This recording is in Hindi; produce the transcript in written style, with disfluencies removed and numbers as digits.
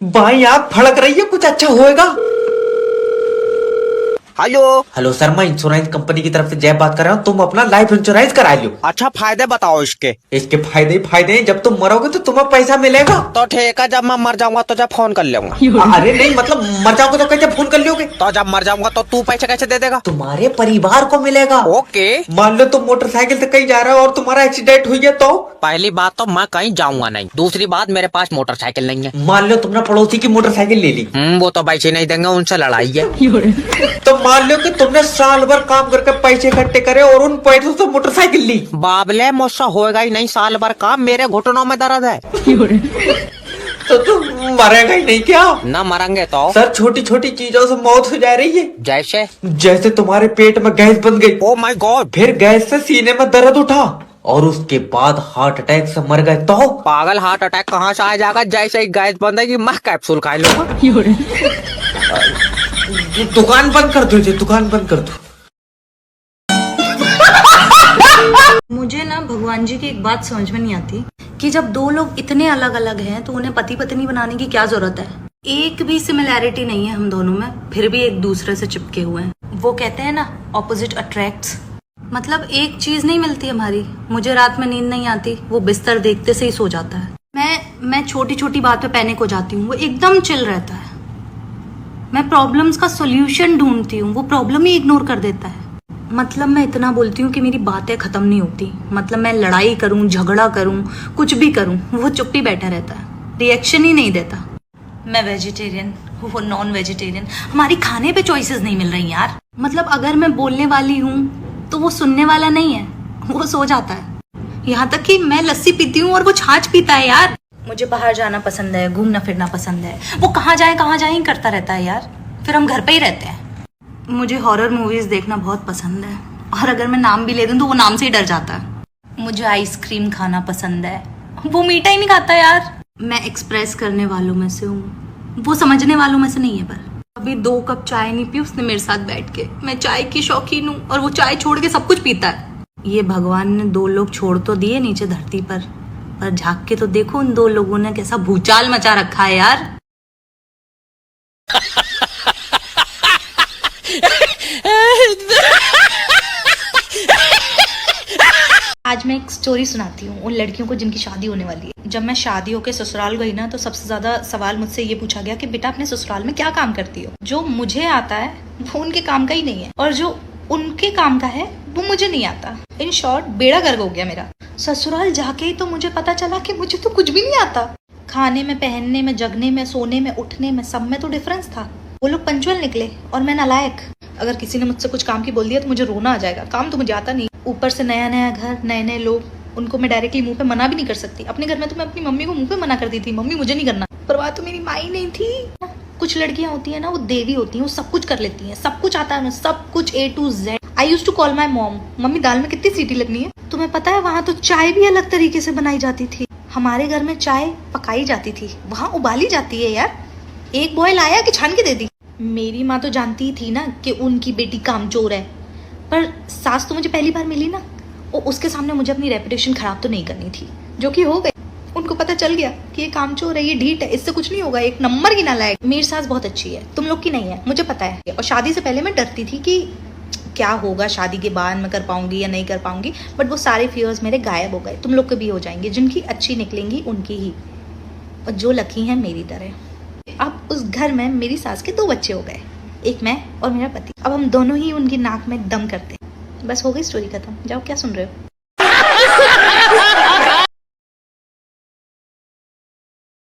भाई आग फड़क रही है, कुछ अच्छा होएगा। हेलो। हेलो सर, मैं इंश्योरेंस कंपनी की तरफ से जय बात कर रहा हूँ। तुम अपना लाइफ इंश्योरेंस करा लो। अच्छा, फायदे बताओ इसके। इसके फायदे ही फायदे हैं। जब तुम मरोगे तो तुम्हें पैसा मिलेगा। तो ठीक है, जब मैं मर जाऊंगा तो जब फोन कर लूंगा। अरे नहीं, मतलब मर जाओगे तो कैसे फोन कर लोगे? तो जब मर जाऊंगा तो तू पैसे कैसे दे देगा? तुम्हारे परिवार को मिलेगा। ओके। मान लो तुम मोटरसाइकिल से कहीं जा रहे हो और तुम्हारा एक्सीडेंट हुई है तो? पहली बात तो मैं कहीं जाऊंगा नहीं, दूसरी बात मेरे पास मोटरसाइकिल नहीं है। मान लो तुमने पड़ोसी की मोटरसाइकिल ले ली। वो तो पैसे नहीं देंगे, उनसे लड़ाई है। तो मान लो कि तुमने साल भर काम करके पैसे इकट्ठे करे और उन पैसों से मोटरसाइकिल ली। बाबले, मुझसे होएगा ही नहीं साल भर काम, मेरे घुटनों में दर्द है। तो तुम मरेगा ही नहीं क्या? न मरेंगे तो? सर, छोटी छोटी चीजों से मौत हो जा रही है। जैसे? जैसे तुम्हारे पेट में गैस बन गई। Oh my God. फिर गैस से सीने में दर्द उठा और उसके बाद हार्ट अटैक से मर गए तो? पागल, हार्ट अटैक कहाँ से आ जाएगा? जैसे ही गैस बंदेगी मैं कैप्सूल खा लूंगा। दुकान बंद कर दो, दुकान बंद कर दो। मुझे ना भगवान जी की एक बात समझ में नहीं आती कि जब दो लोग इतने अलग अलग हैं तो उन्हें पति पत्नी बनाने की क्या जरूरत है। एक भी सिमिलैरिटी नहीं है हम दोनों में, फिर भी एक दूसरे से चिपके हुए हैं। वो कहते हैं ना, ऑपोजिट अट्रैक्ट्स। मतलब एक चीज नहीं मिलती हमारी। मुझे रात में नींद नहीं आती, वो बिस्तर देखते से ही सो जाता है। मैं छोटी छोटी बात पे पैनिक हो जाती हूँ, वो एकदम चिल रहता है। मैं प्रॉब्लम्स का सोल्यूशन ढूंढती हूँ, वो प्रॉब्लम ही इग्नोर कर देता है। मतलब मैं इतना बोलती हूँ कि मेरी बातें खत्म नहीं होती। मतलब मैं लड़ाई करूँ, झगड़ा करूँ, कुछ भी करूँ, वो चुप ही बैठा रहता है, रिएक्शन ही नहीं देता। मैं वेजिटेरियन, वो नॉन वेजिटेरियन। हमारी खाने पे चॉइसेस नहीं मिल रही यार। मतलब अगर मैं बोलने वाली हूँ तो वो सुनने वाला नहीं है, वो सो जाता है। यहाँ तक कि मैं लस्सी पीती हूँ और वो छाछ पीता है यार। मुझे बाहर जाना पसंद है, घूमना फिरना पसंद है, वो कहाँ जाए ही करता रहता है यार। फिर हम घर पे ही रहते हैं। मुझे हॉरर मूवीज देखना बहुत पसंद है, और अगर मैं नाम भी ले दूं तो वो नाम से ही डर जाता है। मुझे आइसक्रीम खाना पसंद है, वो मीठा ही नहीं खाता यार। मैं एक्सप्रेस करने वालों में से हूँ, वो समझने वालों में से नहीं है। पर अभी 2 कप चाय नहीं पी उसने मेरे साथ बैठ के। मैं चाय की शौकीन हूँ और वो चाय छोड़ के सब कुछ पीता है। ये भगवान ने 2 लोग छोड़ तो दिए नीचे धरती पर झाँक के तो देखो उन 2 लोगों ने कैसा भूचाल मचा रखा है यार। आज मैं एक स्टोरी सुनाती हूँ उन लड़कियों को जिनकी शादी होने वाली है। जब मैं शादी होकर ससुराल गई ना, तो सबसे ज्यादा सवाल मुझसे ये पूछा गया कि बेटा अपने ससुराल में क्या काम करती हो। जो मुझे आता है वो उनके काम का ही नहीं है, और जो उनके काम का है वो मुझे नहीं आता। इन शॉर्ट, बेड़ा गर्क हो गया मेरा। ससुराल जाके ही तो मुझे पता चला कि मुझे तो कुछ भी नहीं आता। खाने में, पहनने में, जगने में, सोने में, उठने में, सब में तो डिफरेंस था। वो लोग पंचुअल निकले और मैं नालायक। अगर किसी ने मुझसे कुछ काम की बोल दिया तो मुझे रोना आ जाएगा। काम तो मुझे आता नहीं, ऊपर से नया नया घर, नए नए लोग, उनको मैं डायरेक्टली मुंह पे मना भी नहीं कर सकती। अपने घर में तो मैं अपनी मम्मी को मुंह पे मना करती थी, मम्मी मुझे नहीं करना। पर बात तो मेरी माँ ही नहीं थी। कुछ लड़कियां होती है ना, वो देवी होती हैं, वो सब कुछ कर लेती हैं, सब कुछ आता है उन्हें, सब कुछ A to Z। I used to call my mom, mummy दाल में कितनी सीटी लगनी है। तुम्हें पता है वहाँ तो चाय भी अलग तरीके से बनाई जाती थी। हमारे घर में चाय पकाई जाती थी, वहाँ उबाली जाती है यार। एक बॉयल आया कि छान के दे दी। मेरी माँ तो जानती ही थी ना कि उनकी बेटी कामचोर है, पर सास तो मुझे पहली बार मिली ना, और उसके सामने मुझे अपनी रेपुटेशन खराब तो नहीं करनी थी, जो कि हो गई। उनको पता चल गया कि ये कामचोर है, ये ढीठ है, इससे कुछ नहीं होगा, एक नंबर की नालायक। मेरी सास बहुत अच्छी है, तुम लोग की नहीं है, मुझे पता है। और शादी से पहले मैं डरती थी कि क्या होगा, शादी के बाद मैं कर पाऊंगी या नहीं कर पाऊंगी। बट वो सारे फियर्स मेरे गायब हो गए। तुम लोग के भी हो जाएंगे। जिनकी अच्छी निकलेंगी उनकी ही, और जो लकी हैं मेरी तरह। अब उस घर में मेरी सास के 2 बच्चे हो गए, एक मैं और मेरा पति। अब हम दोनों ही उनकी नाक में दम करते हैं। बस हो गई स्टोरी खत्म। जाओ, क्या सुन रहे हो।